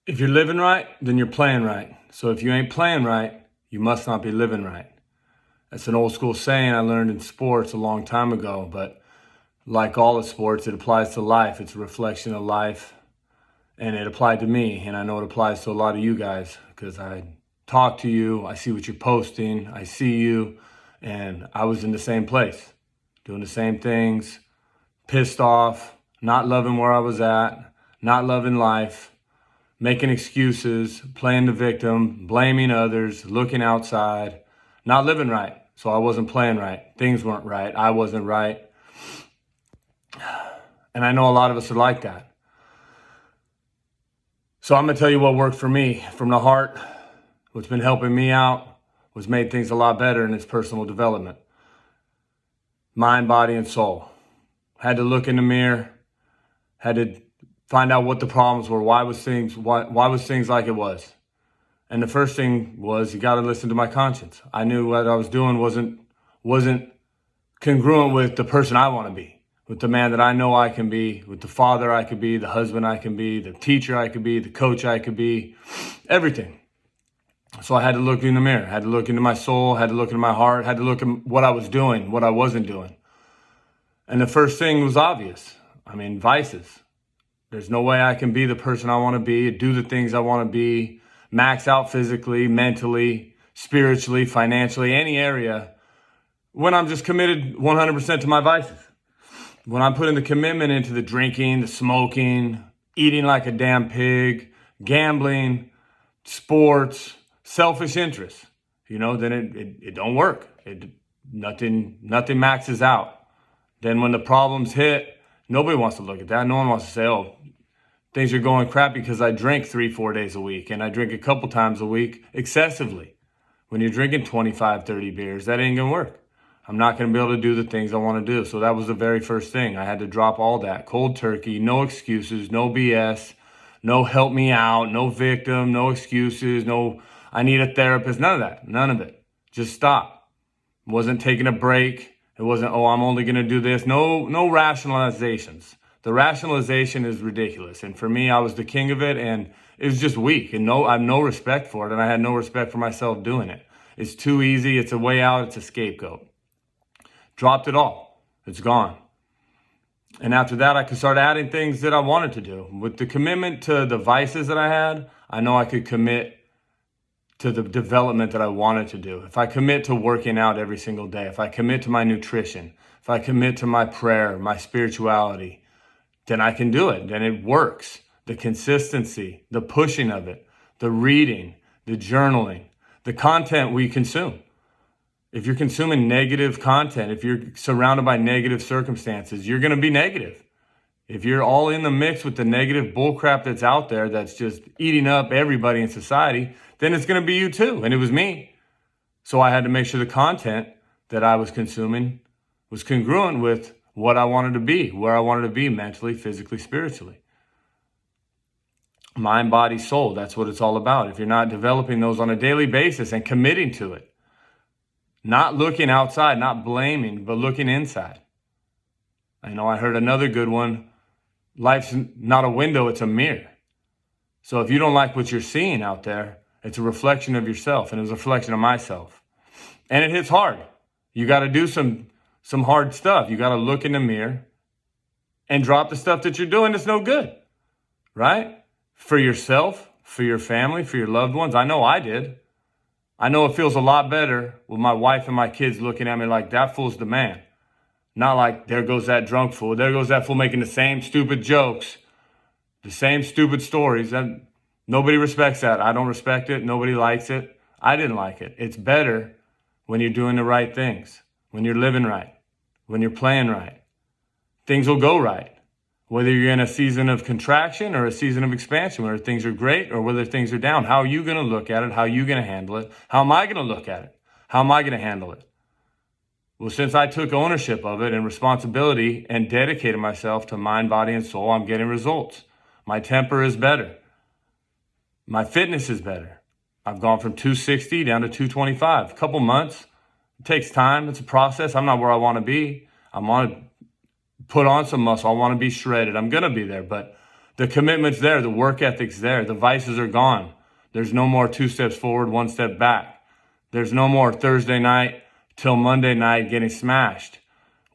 If you're living right, then you're playing right. So if you ain't playing right, you must not be living right. That's an old school saying I learned in sports a long time ago, but like all of sports, it applies to life. It's a reflection of life, and it applied to me, and I know it applies to a lot of you guys because I talk to you, I see what you're posting, I see you, and I was in the same place, doing the same things, pissed off, not loving where I was at, not loving life, making excuses, playing the victim, blaming others, looking outside, not living right. So I wasn't playing right. Things weren't right. I wasn't right. And I know a lot of us are like that. So I'm going to tell you what worked for me from the heart, what's been helping me out, what's made things a lot better in its personal development. Mind, body, and soul. Had to look in the mirror, had to find out what the problems were. Why was things like it was? And the first thing was you got to listen to my conscience. I knew what I was doing wasn't congruent with the person I want to be, with the man that I know I can be, with the father I could be, the husband I can be, the teacher I could be, the coach I could be, everything. So I had to look in the mirror, had to look into my soul, had to look into my heart, had to look at what I was doing, what I wasn't doing. And the first thing was obvious. Vices. There's no way I can be the person I want to be, do the things I want to be, max out physically, mentally, spiritually, financially, any area, when I'm just committed 100% to my vices. When I'm putting the commitment into the drinking, the smoking, eating like a damn pig, gambling, sports, selfish interests, then it don't work. Nothing maxes out. Then when the problems hit, nobody wants to look at that. No one wants to say, oh, things are going crap because I drink 3-4 days a week and I drink a couple times a week excessively. When you're drinking 25, 30 beers, that ain't gonna work. I'm not gonna be able to do the things I wanna do. So that was the very first thing. I had to drop all that. Cold turkey, no excuses, no BS, no help me out, no victim, no excuses, no I need a therapist, none of that, none of it. Just stop. Wasn't taking a break. It wasn't, oh, I'm only gonna do this. No rationalizations. The rationalization is ridiculous. And for me, I was the king of it, and it was just weak. And I have no respect for it, and I had no respect for myself doing it. It's too easy. It's a way out. It's a scapegoat. Dropped it all. It's gone. And after that, I could start adding things that I wanted to do. With the commitment to the vices that I had, I know I could commit to the development that I wanted to do. If I commit to working out every single day, if I commit to my nutrition, if I commit to my prayer, my spirituality, then I can do it. Then it works. The consistency, the pushing of it, the reading, the journaling, the content we consume. If you're consuming negative content, if you're surrounded by negative circumstances, you're going to be negative. If you're all in the mix with the negative bullcrap that's out there that's just eating up everybody in society, then it's going to be you too. And it was me. So I had to make sure the content that I was consuming was congruent with what I wanted to be, where I wanted to be mentally, physically, spiritually. Mind, body, soul, that's what it's all about. If you're not developing those on a daily basis and committing to it, not looking outside, not blaming, but looking inside. I heard another good one. Life's not a window, it's a mirror. So if you don't like what you're seeing out there, it's a reflection of yourself, and it was a reflection of myself. And it hits hard. You got to do some hard stuff. You got to look in the mirror and drop the stuff that you're doing that's no good, right? For yourself, for your family, for your loved ones. I know I did. I know it feels a lot better with my wife and my kids looking at me like, that fool's the man. Not like, there goes that drunk fool. There goes that fool making the same stupid jokes, the same stupid stories. That nobody respects that. I don't respect it. Nobody likes it. I didn't like it. It's better when you're doing the right things, when you're living right, when you're playing right. Things will go right. Whether you're in a season of contraction or a season of expansion, whether things are great or whether things are down, how are you going to look at it? How are you going to handle it? How am I going to look at it? How am I going to handle it? Well, since I took ownership of it and responsibility and dedicated myself to mind, body, and soul, I'm getting results. My temper is better. My fitness is better. I've gone from 260 down to 225. A couple months. It takes time. It's a process. I'm not where I want to be. I want to put on some muscle. I want to be shredded. I'm going to be there. But The commitment's there. The work ethic's there. The vices are gone. There's no more 2 steps forward, 1 step back. There's no more Thursday night till Monday night getting smashed,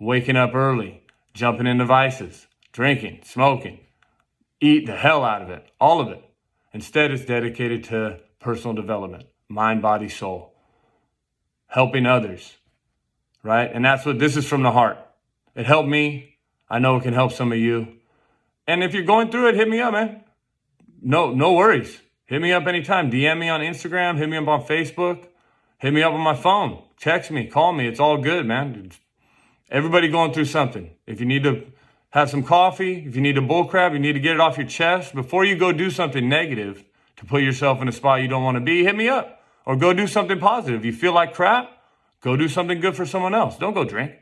waking up early, jumping into vices, drinking, smoking, eat the hell out of it, all of it. Instead, it's dedicated to personal development, mind, body, soul, helping others, right? And that's what this is, from the heart. It helped me. I know it can help some of you. And if you're going through it, hit me up, man. No worries. Hit me up anytime. DM me on Instagram. Hit me up on Facebook. Hit me up on my phone. Text me. Call me. It's all good, man. Everybody going through something. If you need to have some coffee, if you need to bullcrap, you need to get it off your chest, before you go do something negative to put yourself in a spot you don't want to be, hit me up. Or go do something positive. You feel like crap, go do something good for someone else. Don't go drink.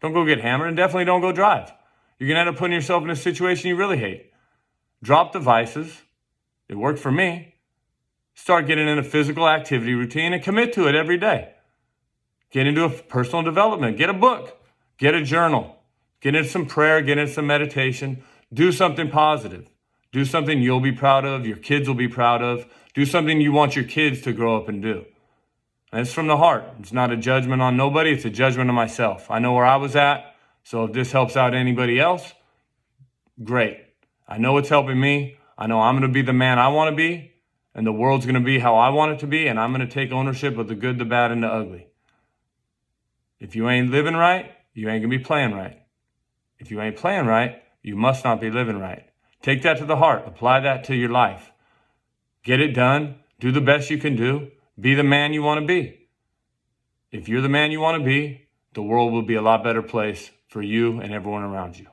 Don't go get hammered, and definitely don't go drive. You're going to end up putting yourself in a situation you really hate. Drop the vices. It worked for me. Start getting in a physical activity routine and commit to it every day. Get into a personal development. Get a book. Get a journal. Get into some prayer. Get into some meditation. Do something positive. Do something you'll be proud of, your kids will be proud of. Do something you want your kids to grow up and do. And it's from the heart. It's not a judgment on nobody. It's a judgment on myself. I know where I was at. So if this helps out anybody else, great. I know it's helping me. I know I'm going to be the man I want to be, and the world's going to be how I want it to be, and I'm going to take ownership of the good, the bad, and the ugly. If you ain't living right, you ain't going to be playing right. If you ain't playing right, you must not be living right. Take that to the heart. Apply that to your life. Get it done. Do the best you can do. Be the man you want to be. If you're the man you want to be, the world will be a lot better place for you and everyone around you.